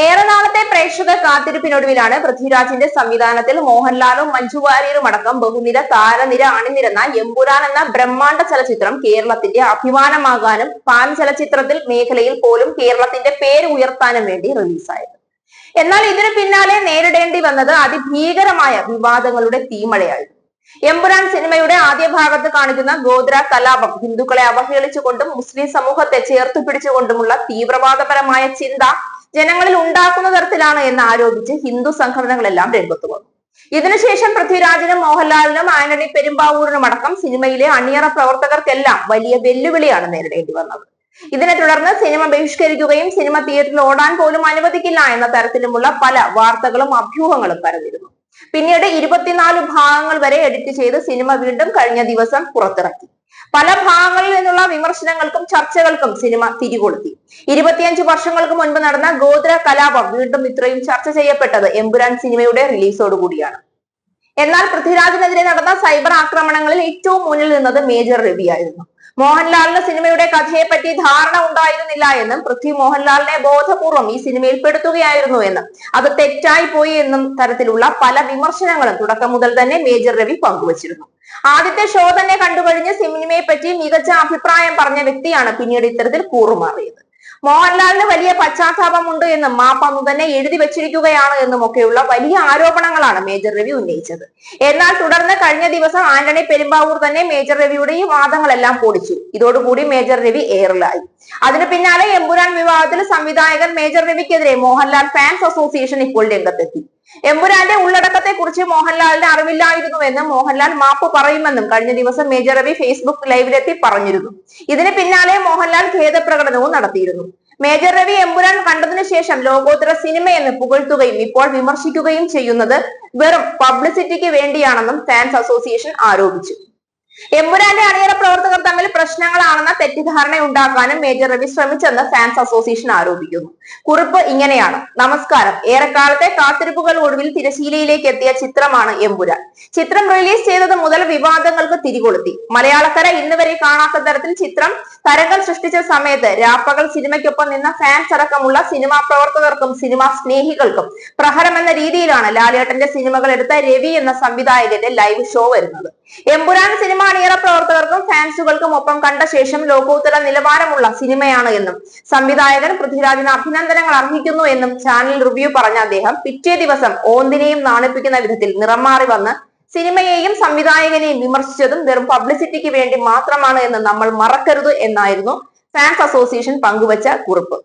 ഏറെ നാളത്തെ പ്രേക്ഷക കാത്തിരിപ്പിനൊടുവിലാണ് പൃഥ്വിരാജിന്റെ സംവിധാനത്തിൽ മോഹൻലാലും മഞ്ജു വാര്യരും അടക്കം ബഹുനിര താരനിര അണിനിരന്ന എമ്പുരാൻ എന്ന ബ്രഹ്മാണ്ഡ ചലച്ചിത്രം കേരളത്തിന്റെ അഭിമാനമാകാനും പാൻ ചലച്ചിത്രത്തിൽ മേഖലയിൽ പോലും കേരളത്തിന്റെ പേര് ഉയർത്താനും വേണ്ടി റിലീസായത്. എന്നാൽ ഇതിനു പിന്നാലെ നേരിടേണ്ടി വന്നത് അതിഭീകരമായ വിവാദങ്ങളുടെ തീമഴയായിരുന്നു. എമ്പുരാൻ സിനിമയുടെ ആദ്യ ഭാഗത്ത് കാണിക്കുന്ന ഗോത്ര കലാപം ഹിന്ദുക്കളെ അവഹേളിച്ചുകൊണ്ടും മുസ്ലിം സമൂഹത്തെ ചേർത്ത് പിടിച്ചുകൊണ്ടുമുള്ള തീവ്രവാദപരമായ ചിന്ത ജനങ്ങളിൽ ഉണ്ടാക്കുന്ന തരത്തിലാണ് എന്ന് ആരോപിച്ച് ഹിന്ദു സംഘടനകളെല്ലാം രംഗത്ത് വന്നു. ഇതിനുശേഷം പൃഥ്വിരാജിനും മോഹൻലാലിനും ആന്റണി പെരുമ്പാവൂരിനും അടക്കം സിനിമയിലെ അണിയറ പ്രവർത്തകർക്കെല്ലാം വലിയ വെല്ലുവിളിയാണ് നേരിടേണ്ടി വന്നത്. ഇതിനെ തുടർന്ന് സിനിമ ബഹിഷ്കരിക്കുകയും സിനിമ തിയേറ്ററിൽ ഓടാൻ പോലും അനുവദിക്കില്ല എന്ന തരത്തിലുമുള്ള പല വാർത്തകളും അഭ്യൂഹങ്ങളും പരന്നിരുന്നു. പിന്നീട് 24 ഭാഗങ്ങൾ വരെ എഡിറ്റ് ചെയ്ത് സിനിമ വീണ്ടും കഴിഞ്ഞ ദിവസം പുറത്തിറക്കി. പല ഭാഗങ്ങളിൽ നിന്നുള്ള വിമർശനങ്ങൾക്കും ചർച്ചകൾക്കും സിനിമ തിരികൊളുത്തി. 25 വർഷങ്ങൾക്ക് മുൻപ് നടന്ന ഗോത്ര കലാപം വീണ്ടും ഇത്രയും ചർച്ച ചെയ്യപ്പെട്ടത് എമ്പുരാൻ സിനിമയുടെ റിലീസോടുകൂടിയാണ്. എന്നാൽ പൃഥ്വിരാജിനെതിരെ നടന്ന സൈബർ ആക്രമണങ്ങളിൽ ഏറ്റവും മുന്നിൽ നിന്നത് മേജർ രവിയായിരുന്നു. മോഹൻലാലിന് സിനിമയുടെ കഥയെപ്പറ്റി ധാരണ ഉണ്ടായിരുന്നില്ല എന്നും പൃഥ്വി മോഹൻലാലിനെ ബോധപൂർവം ഈ സിനിമയിൽ പെടുത്തുകയായിരുന്നു എന്നും അത് തെറ്റായി പോയി എന്നും തരത്തിലുള്ള പല വിമർശനങ്ങളും തുടക്കം മുതൽ തന്നെ മേജർ രവി പങ്കുവച്ചിരുന്നു. ആദ്യത്തെ ഷോ തന്നെ കണ്ടുകഴിഞ്ഞ് സിനിമയെ പറ്റി മികച്ച അഭിപ്രായം പറഞ്ഞ വ്യക്തിയാണ് പിന്നീട് ഇത്തരത്തിൽ കൂറുമാറിയത്. മോഹൻലാലിന് വലിയ പശ്ചാത്താപമുണ്ട് എന്നും മാപ്പ് അന്നു തന്നെ എഴുതി വെച്ചിരിക്കുകയാണ് എന്നും ഒക്കെയുള്ള വലിയ ആരോപണങ്ങളാണ് മേജർ രവി ഉന്നയിച്ചത്. എന്നാൽ തുടർന്ന് കഴിഞ്ഞ ദിവസം ആന്റണി പെരുമ്പാവൂർ തന്നെ മേജർ രവിയുടെ ഈ വാദങ്ങളെല്ലാം പൊളിച്ചു. ഇതോടുകൂടി മേജർ രവി എയറിലായി. അതിനു പിന്നാലെ എമ്പുരാൻ വിവാദത്തിൽ സംവിധായകൻ മേജർ രവിക്കെതിരെ മോഹൻലാൽ ഫാൻസ് അസോസിയേഷൻ ഇപ്പോൾ രംഗത്തെത്തി. എമ്പുരാന്റെ ഉള്ളടക്കത്തെ കുറിച്ച് മോഹൻലാലിന് അറിവില്ലായിരുന്നുവെന്നും മോഹൻലാൽ മാപ്പ് പറയുമെന്നും കഴിഞ്ഞ ദിവസം മേജർ രവി ഫേസ്ബുക്ക് ലൈവിലെത്തി പറഞ്ഞിരുന്നു. ഇതിന് പിന്നാലെ മോഹൻലാൽ ഖേദപ്രകടനവും നടത്തിയിരുന്നു. മേജർ രവി എമ്പുരാൻ കണ്ടതിനു ശേഷം ലോകോത്തര സിനിമയെന്ന് പുകഴ്ത്തുകയും ഇപ്പോൾ വിമർശിക്കുകയും ചെയ്യുന്നത് വെറും പബ്ലിസിറ്റിക്ക് വേണ്ടിയാണെന്നും ഫാൻസ് അസോസിയേഷൻ ആരോപിച്ചു. എമ്പുരാന്റെ അണിയറ പ്രവർത്തകർ തമ്മിൽ പ്രശ്നങ്ങളാണെന്ന തെറ്റിദ്ധാരണ ഉണ്ടാക്കാനും മേജർ രവി ശ്രമിച്ചെന്ന് ഫാൻസ് അസോസിയേഷൻ ആരോപിക്കുന്നു. കുറിപ്പ് ഇങ്ങനെയാണ്: നമസ്കാരം. ഏറെക്കാലത്തെ കാത്തിരിപ്പുകൾ ഒടുവിൽ തിരശീലയിലേക്ക് എത്തിയ ചിത്രമാണ് എമ്പുരാൻ. ചിത്രം റിലീസ് ചെയ്തത് മുതൽ വിവാദങ്ങൾക്ക് തിരികൊളുത്തി. മലയാളക്കര ഇന്ന് വരെ കാണാത്ത തരത്തിൽ ചിത്രം തരംഗം സൃഷ്ടിച്ച സമയത്ത് രാപ്പകൽ സിനിമയ്ക്കൊപ്പം നിന്ന ഫാൻസ് അടക്കമുള്ള സിനിമാ പ്രവർത്തകർക്കും സിനിമാ സ്നേഹികൾക്കും പ്രഹരം എന്ന രീതിയിലാണ് ലാലേട്ടന്റെ സിനിമകൾ എടുത്ത രവി എന്ന സംവിധായകന്റെ ലൈവ് ഷോ വരുന്നത്. എമ്പുരാൻ സിനിമ അണിയറ പ്രവർത്തകർക്കും ഫാൻസുകൾക്കും ഒപ്പം കണ്ട ശേഷം ലോകോത്തര നിലവാരമുള്ള സിനിമയാണ് എന്നും സംവിധായകൻ പൃഥ്വിരാജിന് അഭിനന്ദനങ്ങൾ അർഹിക്കുന്നു എന്നും ചാനൽ റിവ്യൂ പറഞ്ഞ അദ്ദേഹം പിറ്റേ ദിവസം ഓന്തിനെയും നാണിപ്പിക്കുന്ന വിധത്തിൽ നിറം മാറി വന്ന് സിനിമയെയും സംവിധായകനെയും വിമർശിച്ചതും വെറും പബ്ലിസിറ്റിക്ക് വേണ്ടി മാത്രമാണ് എന്ന് നമ്മൾ മറക്കരുത് എന്നായിരുന്നു ഫാൻസ് അസോസിയേഷൻ പങ്കുവച്ച കുറിപ്പ്.